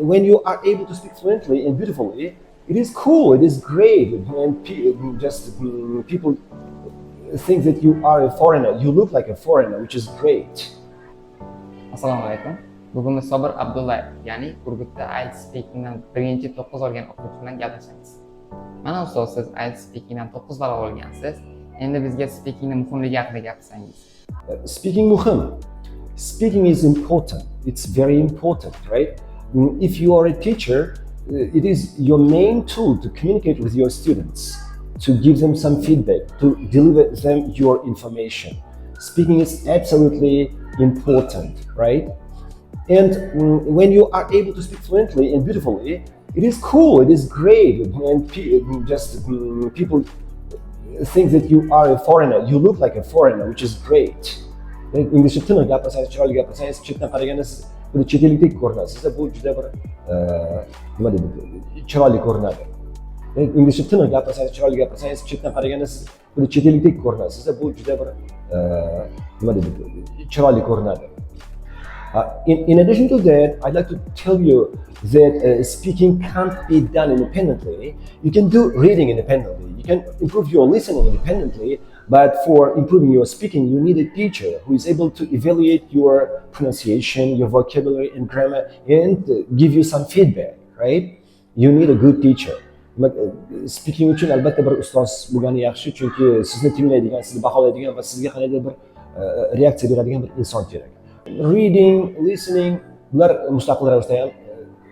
When you are able to speak fluently and beautifully, it is cool, it is great, and people think that you are a foreigner, you look like a foreigner, which is great. Assalomu alaykum. Bugun biz Sobir Abdulla, ya'ni Urgutda IELTS Speakingdan birinchi 9 olgan o'quvchi bilan gaplashamiz. Mana ustoz, siz IELTS Speakingdan 9 ball olgansiz. Endi bizga speakingning muhimligi haqida gapirsangiz. Speaking muhim. Speaking is important. It's very important, right? If you are a teacher, it is your main tool to communicate with your students, to give them some feedback, to deliver them your information. Speaking is absolutely important, right? And when you are able to speak fluently and beautifully, it is cool, it is great, and people think that you are a foreigner, you look like a foreigner, which is great. Englishda tiniq gapirsangiz, chiroyli gapirsangiz, chetdan qaraganda siz bir chet ellikdek ko'rinasiz. Bu juda bir nima deydi, chiroyli ko'rinadi. Englishda tiniq gapirsangiz, chiroyli gapirsangiz, chetdan qaraganda siz bir chet ellikdek ko'rinasiz. Bu juda bir nima deydi, chiroyli ko'rinadi. In addition to that, I'd like to tell you that speaking can't be done independently. You can do reading independently. You can improve your listening independently. But for improving your speaking, you need a teacher who is able to evaluate your pronunciation, your vocabulary and grammar, and give you some feedback, right? You need a good teacher. Speaking uchun albatta bir ustoz bo'lgani yaxshi, chunki sizni tinglaydigan, sizni baholaydigan va sizga qanday bir reaksiya beradigan bir inson kerak. Reading, listening, bular mustaqil ravishda ham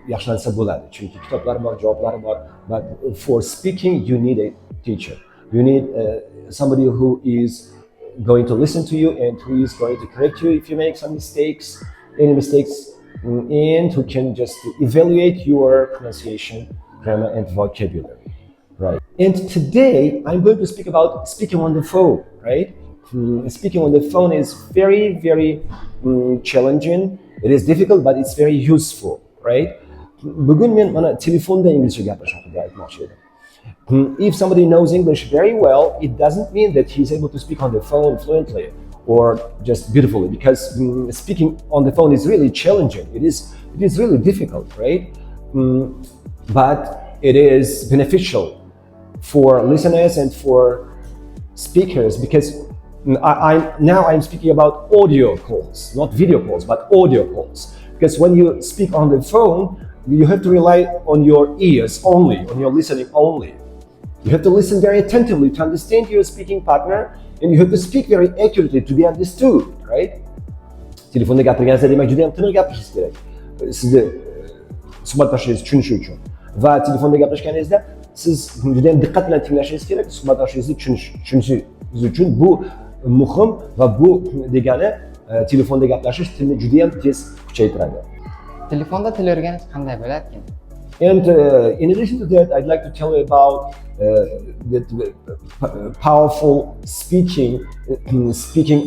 yaxshilansa bo'ladi, chunki kitoblar bor, javoblari bor. But for speaking, you need a teacher. You need somebody who is going to listen to you and who is going to correct you if you make some mistakes, any mistakes, and who can just evaluate your pronunciation, grammar, and vocabulary, right? And today I'm going to speak about speaking on the phone, right? Speaking on the phone is very, very challenging. It is difficult, but it's very useful, right? Bugun men mana telefonda inglizcha gapirish haqida aytmoqchi edim. If somebody knows English very well, it doesn't mean that he's able to speak on the phone fluently or just beautifully, because speaking on the phone is really challenging. It is really difficult, right? But it is beneficial for listeners and for speakers, because I'm speaking about audio calls, not video calls, but audio calls. Because when you speak on the phone, you have to rely on your ears only, on your listening only. You have to listen very attentively to understand your speaking partner, and you have to speak very accurately to be understood, right? Telefonda gapirganingizda demak juda ham tiniq gapirishingiz kerak. Sizni suhbatdoshingiz tushunishi uchun. Va telefonda gaplashganingizda siz juda ham diqqat bilan tinglashingiz kerak, suhbatdoshingizni tushunishingiz uchun. Bu muhim va bu degani telefonda gaplashish tilni juda ham tez kuchaytiradi. Telefonda til o'rganish qanday bo'lar ekan? And in addition to that, I'd like to tell you about the powerful speaking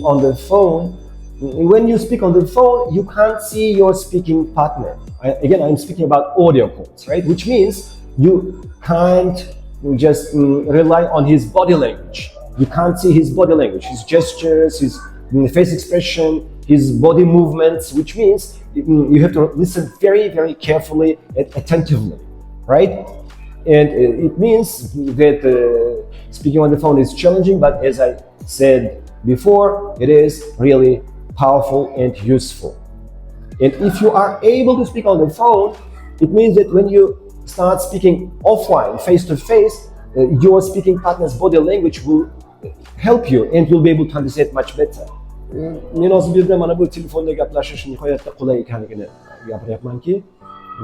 on the phone. When you speak on the phone, you can't see your speaking partner. Again, I'm speaking about audio calls, right? Which means you can't just rely on his body language. You can't see his body language, his gestures, his face expression, his body movements, which means you have to listen very, very carefully and attentively, right? And it means that speaking on the phone is challenging, but as I said before, it is really powerful and useful. And if you are able to speak on the phone, it means that when you start speaking offline, face to face, your speaking partner's body language will help you and you'll be able to understand much better. Men hozir bu yerda mana bu telefonda gaplashish nihoyatda qulay ekanligini gapiryapmanki,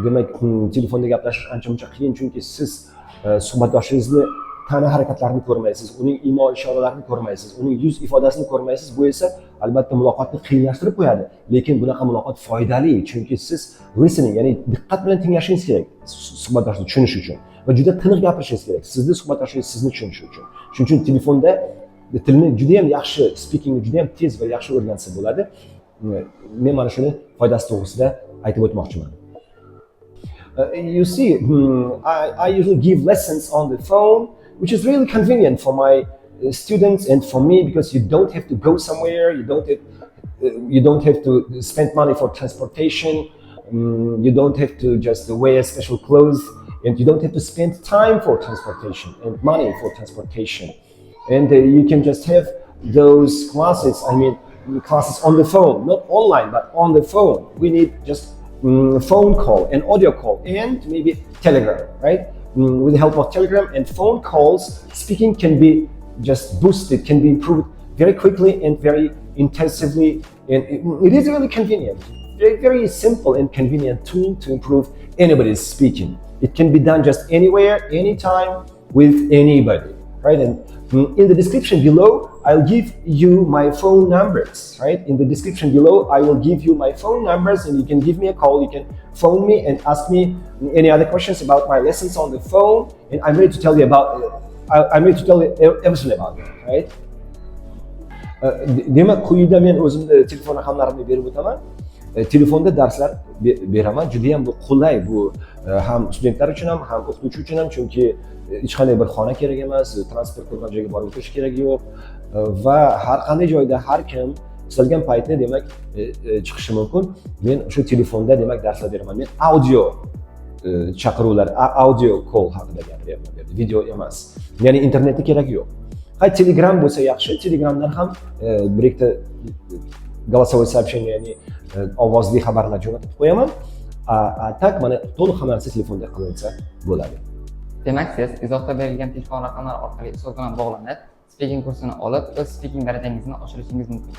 demak telefonda gaplashish ancha-muncha qiyin, chunki siz suhbatdoshingizni tana harakatlarini ko'rmaysiz, uning imo ishoralarini ko'rmaysiz, uning yuz ifodasini ko'rmaysiz. Bu esa albatta muloqotni qiyinlashtirib qo'yadi. Lekin bunaqa muloqot foydali, chunki siz listening, ya'ni diqqat bilan tinglashingiz kerak suhbatdoshni tushunish uchun va juda tiniq gapirishingiz kerak sizni suhbatdoshingiz sizni tushunishi uchun. Shuning uchun telefonda tilni juda ham yaxshi, speakingni juda ham tez va yaxshi o'rgansa bo'ladi. Men mana shuni foydasi to'g'risida aytib o'tmoqchiman. You see, I usually give lessons on the phone, which is really convenient for my students and for me, because you don't have to go somewhere, you don't have to spend money for transportation. You don't have to just wear special clothes, and you don't have to spend time for transportation and money for transportation. And you can just have those classes, classes on the phone, not online, but on the phone. We need just phone call and audio call and maybe Telegram, right? With the help of Telegram and phone calls, speaking can be just boosted, can be improved very quickly and very intensively. And it is really convenient, very simple and convenient tool to improve anybody's speaking. It can be done just anywhere, anytime, with anybody, right? And in the description below, I'll give you my phone numbers, right? In the description below, I will give you my phone numbers and you can give me a call. You can phone me and ask me any other questions about my lessons on the phone. And I'm ready to tell you everything about it, right? Demak, quyida men o'zimni telefon raqamlarimni berib o'taman. Telefonda darslar beraman. Juda ham bu qulay, bu ham studentlar uchun ham o'qituvchi uchun ham, chunki hech qanday bir xona kerak emas, transport qilgan joyga borib o'tirish kerak yo'q va har qanday joyda har kim istalgan paytda demak chiqishi mumkin. Men o'sha telefonda demak darslar beraman. Men audio chaqiruvlar, audio call haqida gapiryapman, video emas. Ya'ni internetda kerak yo'q. Telegram bo'lsa yaxshi, Telegramdan ham bir ikkita голосовой сообщение, ya'ni ovozli xabarlar jo'natib qo'yaman. Tak mana to'liq hamma narsa telefonda qilinsa bo'ladi. Demak, siz izohda berilgan telefon raqamlari orqali ustoz bilan bog'lanib, speaking kursini olib, o'z speaking darajangizni oshirishingiz mumkin.